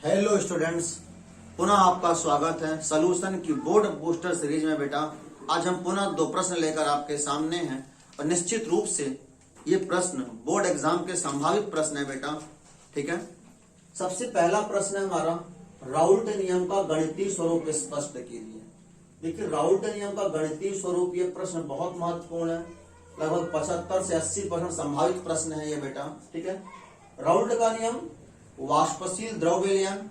Hello students, पुनः आपका स्वागत है सॉल्यूशन की बोर्ड बूस्टर सीरीज में। बेटा आज हम पुनः दो प्रश्न लेकर आपके सामने हैं और निश्चित रूप से ये प्रश्न बोर्ड एग्जाम के संभावित प्रश्न है बेटा। ठीक है, सबसे पहला प्रश्न है हमारा, राउल्ट नियम का गणितीय स्वरूप स्पष्ट कीजिए। देखिए राउल्ट नियम का गणितीय स्वरूप, ये प्रश्न बहुत महत्वपूर्ण है। लगभग 75 से 80% संभावित प्रश्न है ये बेटा। ठीक है, राउल्ट का नियम वाष्पशील द्रव विलयन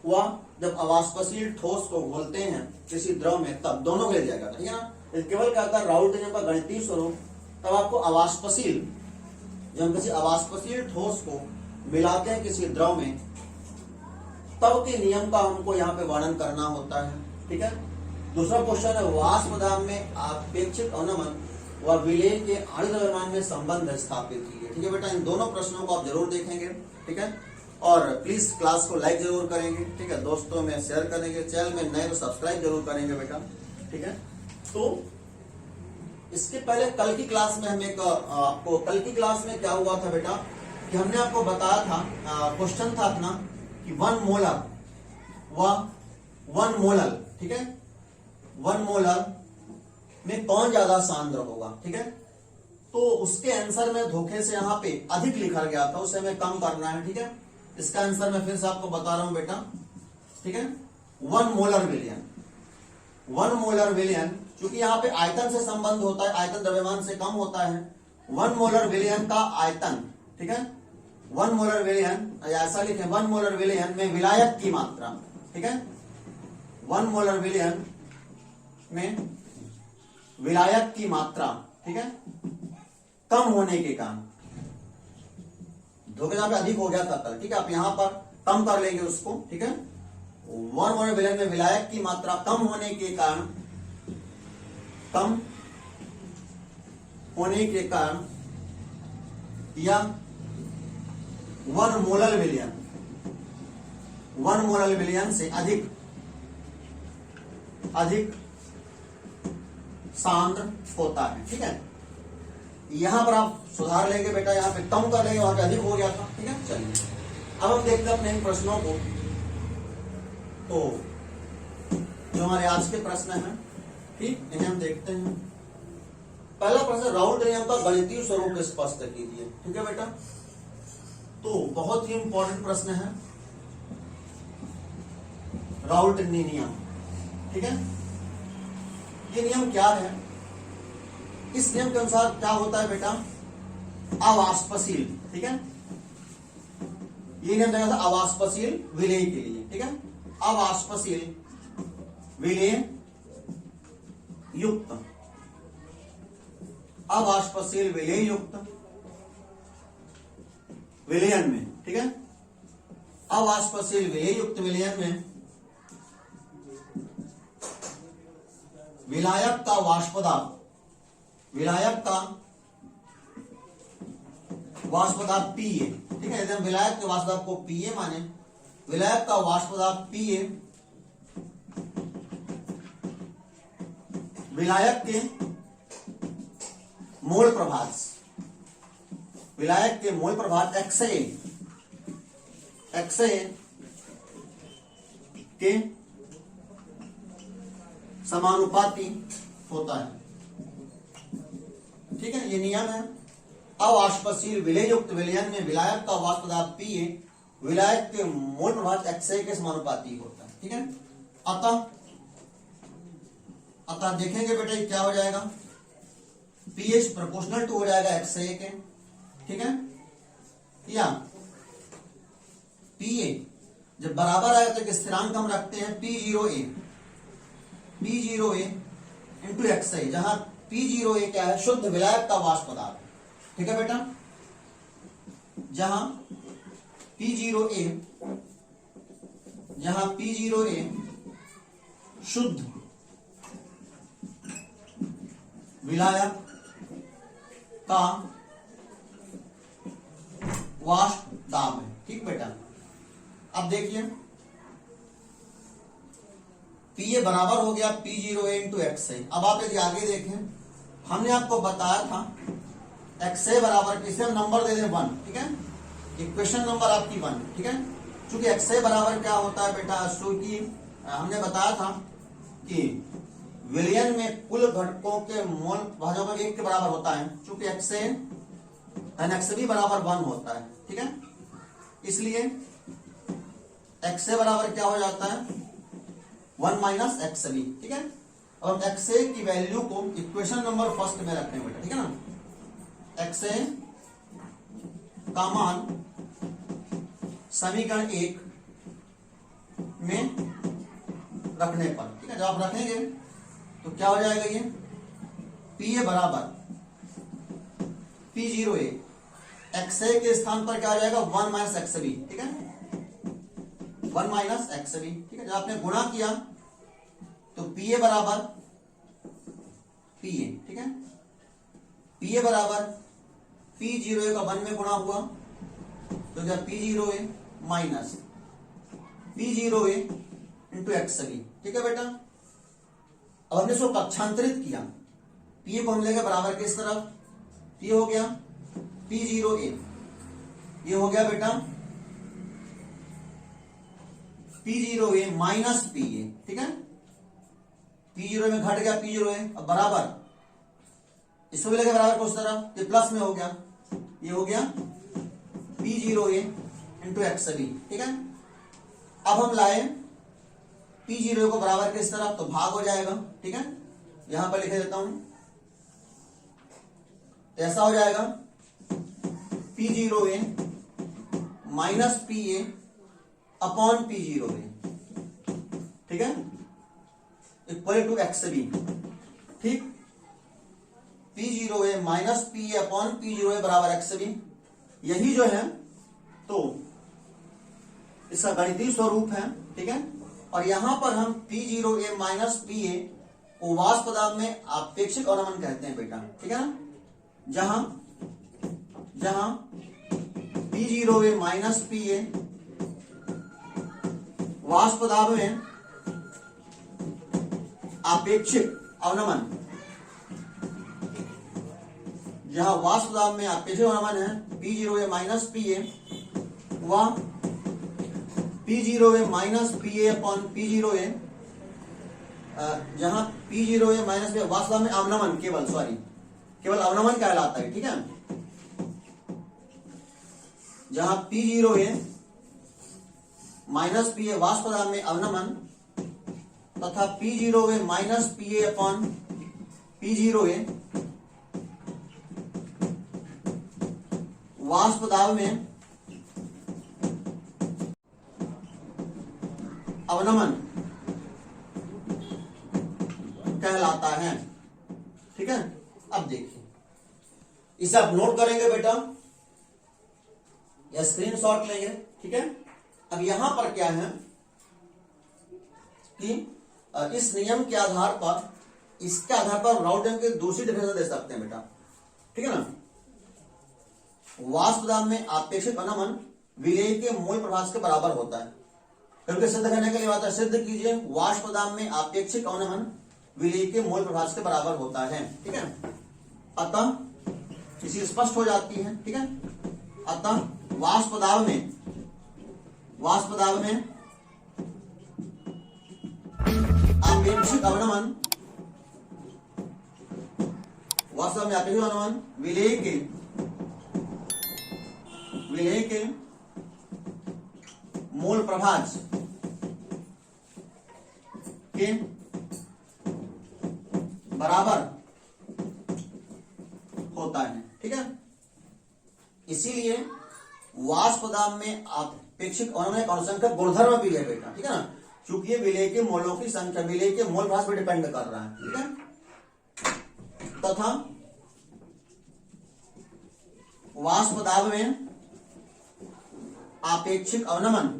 हुआ जब अवाष्पशील ठोस को घोलते हैं किसी द्रव में, तब दोनों के लिए जाएगा। ठीक है ना, केवल क्या था राउल्ट नियम का गणितीय स्वरूप, तब आपको अवाष्पशील, जब हम किसी अवाष्पशील ठोस को मिलाते हैं किसी द्रव में, तब के नियम का हमको यहाँ पे वर्णन करना होता है। ठीक है, दूसरा क्वेश्चन है, वाष्प दाब में अपेक्षित अवनमन व विलय के आणविक द्रव्यमान में संबंध स्थापित कीजिए। ठीक है बेटा, इन दोनों प्रश्नों को आप जरूर देखेंगे। ठीक है, और प्लीज क्लास को लाइक जरूर करेंगे। ठीक है, दोस्तों में शेयर करेंगे, चैनल में नए तो सब्सक्राइब जरूर करेंगे बेटा। ठीक है, तो इसके पहले कल की क्लास में हम एक आपको, कल की क्लास में क्या हुआ था बेटा कि हमने आपको बताया था, क्वेश्चन था अपना कि 1 मोलर व 1 मोलर, ठीक है, 1 मोलर में कौन ज्यादा सांद्र होगा। ठीक है, तो उसके आंसर में धोखे से यहाँ पे अधिक लिखा गया था, उसे हमें कम करना है। ठीक है, इसका आंसर मैं फिर से आपको बता रहा हूं बेटा। ठीक है, 1 मोलर विलयन, 1 मोलर विलयन, क्योंकि यहाँ पे आयतन से संबंध होता है, आयतन द्रव्यमान से कम होता है। 1 मोलर विलयन का आयतन, ठीक है, 1 मोलर विलयन, ऐसा लिखे 1 मोलर विलयन में विलायक की मात्रा, ठीक है, 1 मोलर विलयन में विलायक की मात्रा, ठीक है, कम होने के कारण, धोखे पे अधिक हो गया था कल। ठीक है, आप यहां पर कम कर लेंगे उसको। ठीक है, 1 मोलर विलयन में विलायक की मात्रा कम होने के कारण, कम होने के कारण, या 1 मोलर विलयन, 1 मोलर विलयन से अधिक सांद्र होता है। ठीक है, यहां पर आप सुधार लेंगे बेटा, यहां पे कम कर लेंगे, वहां पे अधिक हो गया था। ठीक है, चलिए अब हम देखते हैं अपने इन प्रश्नों को। तो जो हमारे आज के प्रश्न हैं, ठीक, इन्हें हम देखते हैं। पहला प्रश्न, राउल्ट नियम का गणितीय स्वरूप स्पष्ट कीजिए। ठीक है बेटा, तो बहुत ही इंपॉर्टेंट प्रश्न है राउल्ट नियम। ठीक है, ये नियम क्या है? इस नियम के अनुसार क्या होता है बेटा, अवाष्पशील, ठीक है, ये नियम देखा था अवाष्पशील विलय के लिए। ठीक है, अवाष्पशील विलय युक्त, अवाष्पशील विलय युक्त विलयन में, ठीक है, अवाष्पशील विलय युक्त विलयन में विलायक का वाष्पदाब, विलायक का वाष्पदाब Pa, ठीक है, यदि हम विलायक के वाष्पदाब को Pa माने, विलायक का वाष्पदाब Pa विलायक के मोल प्रभाज, विलायक के मोल प्रभाज XA के समानुपाती होता है। ठीक है, ये नियम है। अवाष्पशील विलय युक्त विलयन में विलायक का वाष्पदाब Pa विलायक के मोल प्रभाज XA के समानुपाती होता है। ठीक है, अतः देखेंगे बेटा ये क्या हो जाएगा, pH प्रोपोर्शनल टू हो जाएगा XA के। ठीक है, या Pa जब बराबर आएगा तो स्थिरांक हम रखते हैं P0A इंटू XA, जहां P0A क्या है, शुद्ध विलायक का वाष्पदाब। ठीक है बेटा, जहां P0A शुद्ध विलायक का वाष्पदाब है। ठीक बेटा, अब देखिए Pa बराबर हो गया P0A इंटू XA। अब आप यदि आगे देखें, हमने आपको बताया था XA बराबर किसे हम नंबर दे दें 1, ठीक है, इक्वेशन नंबर आपकी 1, ठीक है, चूंकि XA बराबर क्या होता है बेटा, चूंकि हमने बताया था कि विलयन में कुल घटकों के मोल भाजक 1 के बराबर होता है, चूंकि XA एंड XB बराबर 1 होता है, ठीक है। इसलिए XA बराबर क्या हो जाता है, 1 माइनस XB, ठीक है। अब XA की वैल्यू को इक्वेशन नंबर फर्स्ट में रखते हैं बेटा, ठीक है ना। XA का मान समीकरण 1 में रखने पर, ठीक है, जब आप रखेंगे तो क्या हो जाएगा, ये PA बराबर P0A, XA के स्थान पर क्या हो जाएगा, 1 माइनस XB, ठीक है, 1 माइनस XB, ठीक है। जब आपने गुणा किया तो PA बराबर PA, ठीक है, PA बराबर P0A का 1 में गुणा हुआ तो क्या P0A minus P0A into XB, ठीक है बेटा। अब हमने इसको पक्षांतरित किया, PA को हम लेंगे बराबर किस तरफ, ये हो गया P0A, ये हो गया बेटा P0A माइनस PA, ठीक है। P0 में घट गया P0A, अब बराबर इसको भी लेके बराबर को उस तरफ, ये प्लस में हो गया, ये हो गया P0A इंटू XB, ठीक है। अब हम लाए P0 को बराबर किस तरफ, तो भाग हो जाएगा, ठीक है। यहां पर लिख देता हूं, ऐसा हो जाएगा P0A minus PA upon P0A, ठीक है, इक्वल टू XB, ठीक। P0A minus PA upon P0A बराबर XB, यही जो है तो इसका गणितीय स्वरूप है, ठीक है। और यहां पर हम P0A माइनस PA को वाष्प दाब में आपेक्षिक अवनमन कहते हैं बेटा, ठीक है ना। जहां P0A माइनस PA वाष्प दाब में आपेक्षिक अवनमन, जहां वाष्प दाब में आपेक्षिक अवनमन है P0A माइनस PA, वह P0A minus PA upon P0A, जहां P0A माइनस PA वाष्प दाब में अवनमन केवल अवनमन कहलाता है, ठीक है। जहां P0A माइनस PA वाष्प दाब में अवनमन तथा P0A minus PA upon P0A वाष्प दाब में अवनमन कहलाता है, ठीक है। अब देखिए, इसे आप नोट करेंगे बेटा या स्क्रीनशॉट लेंगे, ठीक है। अब यहां पर क्या है कि इस नियम के आधार पर, इसके आधार पर राउट नियम की दूसरी डेफिनेशन दे सकते हैं बेटा, ठीक है ना। वाष्प दाब में आपेक्षिक अवनमन विलेय के मूल प्रभाव के बराबर होता है, क्योंकि सिद्ध करने के लिए बात है, सिद्ध कीजिए वाष्प दाब में आपेक्षिक अवनमन विलेय के मूल प्रभाव के बराबर होता है, ठीक है। अतः इसी स्पष्ट हो जाती है, ठीक है। अतः वाष्प दाब में आपेक्षिक अवनमन विलेय के मूल प्रभाज के बराबर होता है, ठीक है। इसीलिए वाष्प दाब में आपेक्षिक अवनमन एक अनुसंख्यक गुणधर्म भी है बेटा, ठीक है ना, चूंकि ये विलेय के मोलों की संख्या विलेय के मोल प्रभाज पर डिपेंड कर रहा है, ठीक है। तथा वाष्प दाब में आपेक्षिक अवनमन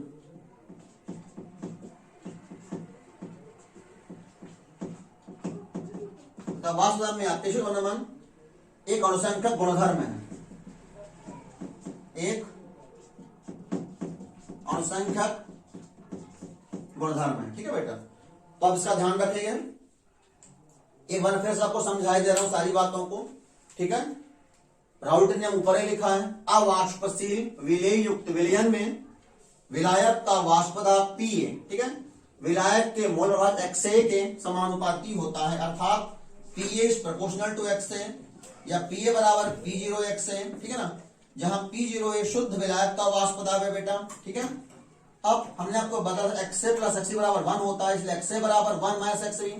वाष्प दाब में आपेक्षिक अवनमन एक अनुसंख्यक गुणधर्म है, एक अनुसंख्यक गुणधर्म है, ठीक है बेटा। तो अब इसका ध्यान रखिएगा, एक बार फिर से आपको समझाई दे रहा हूं सारी बातों को, ठीक है। राउल्ट नियम ऊपर ही लिखा है, अवाष्पशील विलेय युक्त विलयन में विलायक का वाष्प दाब पीए, ठीक है, विलायक के मोल प्रभाव XA के समानुपाती होता है, अर्थात PA is proportional to XA या PA बराबर P0 XA, ठीक है ना, जहां P0 शुद्ध विलायक का वाष्प दाब है बेटा, ठीक है। अब हमने आपको बताया XA प्लस XB बराबर 1 होता है, इसलिए XA बराबर 1 माइनस XB,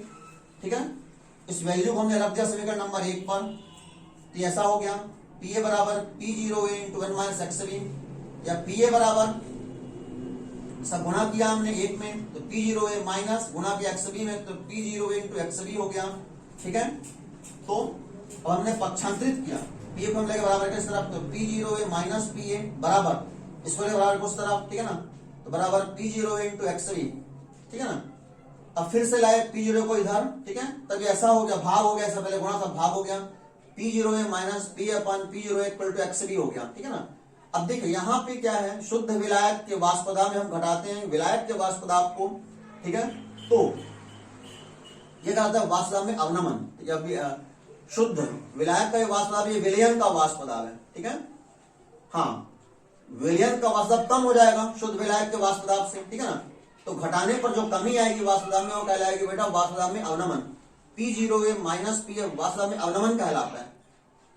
ठीक है। इस वैल्यू को हमने रख दिया समीकरण नंबर 1 पर, तो ऐसा हो गया PA बराबर P0A इंटू 1 माइनस XB, या PA बराबर सब गुणा किया हमने 1 में तो P0A माइनस गुणा किया XB में तो P0A इंटू XB हो गया, ठीक है। तो अब हमने पक्षांतरित किया, PA को हम लेके बराबर किस तरफ, तो P0A माइनस PA बराबर इसको लेके बराबर उस तरफ, ठीक है ना, तो बराबर P0A इंटू XB, ठीक है ना। अब फिर से लाए P0 को इधर, ठीक है, तब ऐसा हो गया भाग हो गया, ऐसा पहले गुणा था भाग हो गया, P0A minus P upon P0A equal to XB हो गया, ठीक है ना। अब देखिए यहाँ पे क्या है, शुद्ध विलायक के वाष्प दाब में हम घटाते हैं विलायक के वाष्प दाब को, ठीक है, तो ये क्या होता है वाष्प दाब में अवनमन, या शुद्ध विलायक का वाष्प दाब ये विलयन का वाष्प दाब है, ठीक है। हाँ, विलयन का वाष्प दाब कम हो जाएगा शुद्ध विलायक के वाष्प दाब से, ठीक है ना, तो घटाने पर जो कमी आएगी वाष्प दाब में वो कहलाएगी बेटा वाष्प दाब में अवनमन, P0A माइनस PA वाष्प दाब में अवनमन कहलाता है।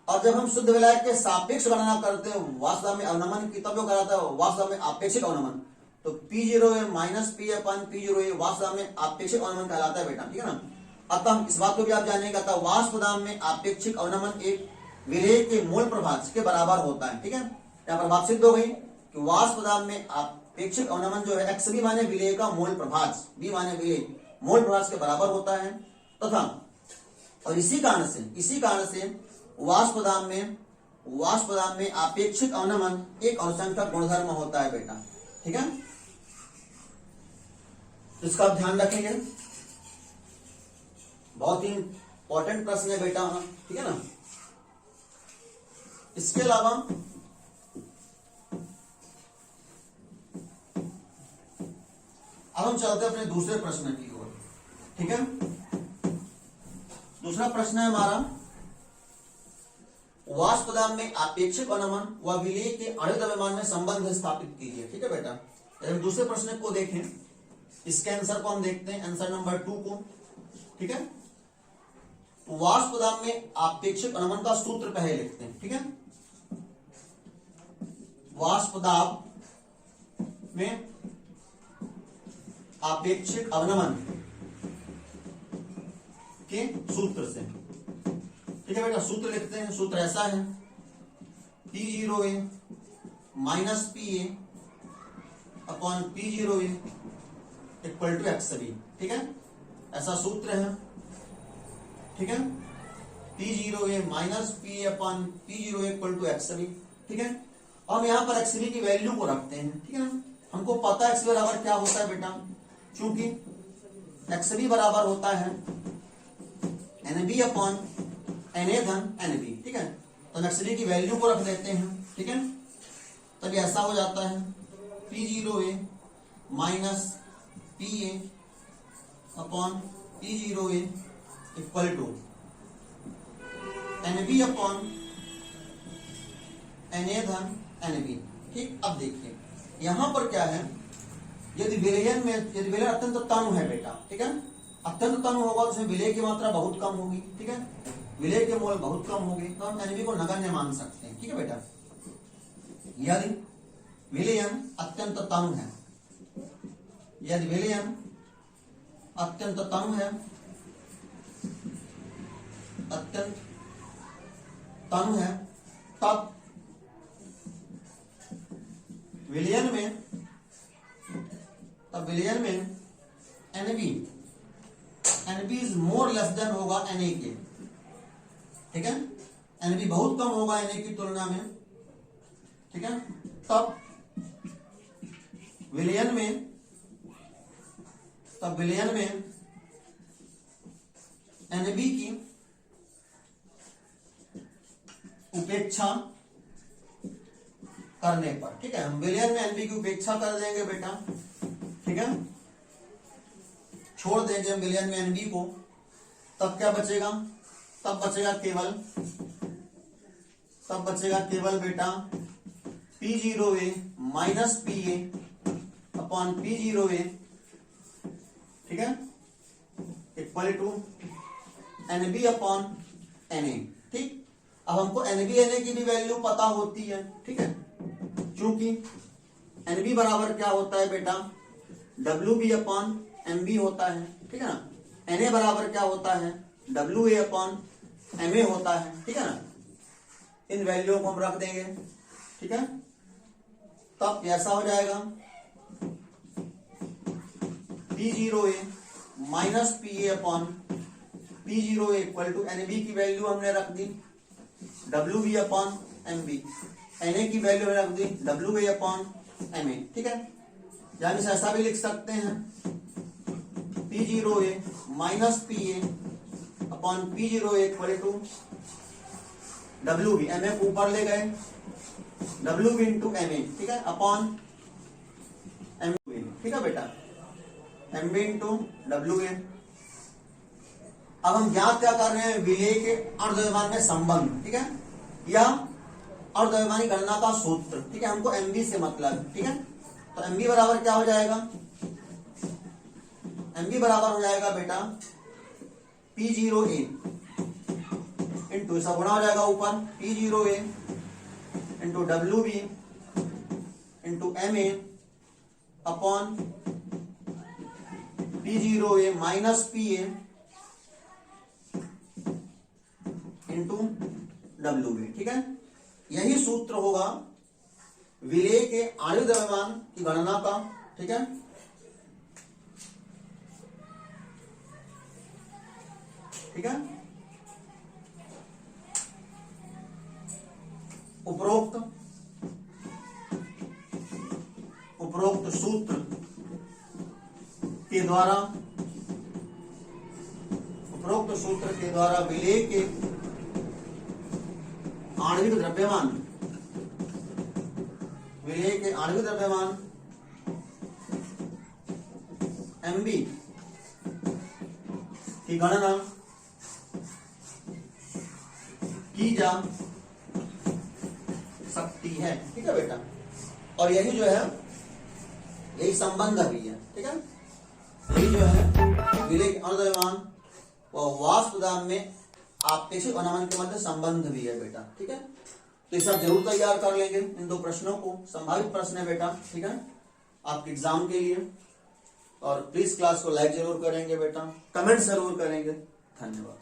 और जब हम शुद्ध विलायक के सापेक्ष गणना करते हैं वाष्प दाब में अवनमन की, तब वो कहलाता है वाष्प दाब में आपेक्षिक अवनमन, तो P0A माइनस PA अपन P0A वाष्प दाब में आपेक्षिक अवनमन कहलाता है बेटा, ठीक है ना। अतः इस बात को भी आप जानेगा, वाष्प दाब में आपेक्षिक अवनमन एक विलेय के मोल प्रभाज के बराबर होता है, ठीक है। यहाँ पर बात सिद्ध हो गई कि वाष्प दाब में आपेक्षिक अवनमन जो है XB माने विलेय का मोल प्रभाज, B माने विलेय मोल प्रभाज के बराबर होता है, तथा और इसी कारण से वाष्प दाब में आपेक्षिक अवनमन एक अणुसंख्यक गुणधर्म होता है बेटा, ठीक है। इसका आप ध्यान रखेंगे, बहुत ही इंपॉर्टेंट प्रश्न है बेटा, ठीक है ना। इसके अलावा अब हम चलते हैं अपने दूसरे प्रश्न की ओर, ठीक है। दूसरा प्रश्न है हमारा, वाष्प दाब में आपेक्षिक अवनमन व विलेय के अणु द्रव्यमान में संबंध स्थापित कीजिए, ठीक है बेटा। हम दूसरे प्रश्न को देखें, इसके आंसर को हम देखते हैं, आंसर नंबर 2 को, ठीक है। वाष्प दाब में आपेक्षिक अवनमन का सूत्र पहले लिखते हैं, ठीक है। वाष्प दाब में आपेक्षिक अवनमन के सूत्र से, ठीक है बेटा, सूत्र लिखते हैं। सूत्र ऐसा है P0A minus PA upon P0A equal to XB, ठीक है, ऐसा सूत्र है, ठीक है। P0A minus PA upon P0A equal to XB, ठीक है। हम यहाँ पर XB की वैल्यू को रखते हैं, ठीक है ना। हमको पता है XB बराबर क्या होता है बेटा, क्योंकि XB बराबर होता है NB अपॉन Na धन NB, ठीक है। तो XB की वैल्यू को रख देते हैं, ठीक है, तब ऐसा हो जाता है P0A minus PA upon P0A equal to NB upon Na धन NB, ठीक। अब देखिए यहां पर क्या है, यदि विलयन अत्यंत तनु है बेटा, ठीक है, अत्यंत तनु होगा तो उसमें विलेय की मात्रा बहुत कम होगी, ठीक है, विलेय के मोल बहुत कम होंगे, तो हम NB को नगण्य मान सकते हैं, ठीक है बेटा। यदि विलयन अत्यंत तनु है, यदि विलयन अत्यंत तनु है, अत्यंत तनु है, तब विलयन में NB is more less than होगा Na के, ठीक है, NB बहुत कम होगा Na की तुलना में, ठीक है। तब विलयन में NB की उपेक्षा करने पर, ठीक है, हम विलयन में NB की उपेक्षा कर देंगे बेटा, ठीक है, छोड़ देंगे हम विलयन में NB को, तब क्या बचेगा, तब बचेगा केवल बेटा P0A minus PA upon P0A, ठीक है, equal to NB upon NA। ठीक, अब हमको NB NA की भी वैल्यू पता होती है, ठीक है, क्योंकि NB बराबर क्या होता है बेटा, WB अपॉन MB होता है, ठीक है ना। NA बराबर क्या होता है, WA अपॉन MA होता है, ठीक है ना। इन वैल्यू को हम रख देंगे, ठीक है, तब ऐसा हो जाएगा P0A minus PA upon P0A equal to NB की वैल्यू हमने रख दी WB अपॉन MB, NA की वैल्यू हमने रख दी WA अपॉन MA, ठीक है। या हम ऐसा भी लिख सकते हैं P0A minus PA upon P0A equal to WB, MA को ऊपर ले गए, WB इंटू MA, ठीक है, अपॉन MB, ठीक है बेटा, MB इंटू WA। अब हम ज्ञात क्या कर रहे हैं, विलेय के अर्धव्यवधान में संबंध, ठीक है, या अर्धव्यवधानी गणना का सूत्र, ठीक है, हमको MB से मतलब, ठीक है। तो MB बराबर क्या हो जाएगा, MB बराबर हो जाएगा बेटा P0A इंटू, सब गुणा हो जाएगा ऊपर, P0A into WB into MA upon P0A minus PA into WB, ठीक है। यही सूत्र होगा विलेय के आणविक द्रव्यमान की गणना का, ठीक है। ठीक है, उपरोक्त सूत्र के द्वारा विलेय के आणविक द्रव्यमान MB की गणना की जा सकती है, ठीक है बेटा। और यही जो है, यही संबंध भी है, ठीक है, यही जो है विलेय के अर्धव्यवधान व वाष्प दाब में आपेक्षिक अवनमन के मध्य संबंध भी है बेटा, ठीक है। तो ये सब जरूर तैयार कर लेंगे, इन दो प्रश्नों को, संभावित प्रश्न है बेटा, ठीक है, आपके एग्जाम के लिए। और प्लीज क्लास को लाइक जरूर करेंगे बेटा, कमेंट जरूर करेंगे। धन्यवाद।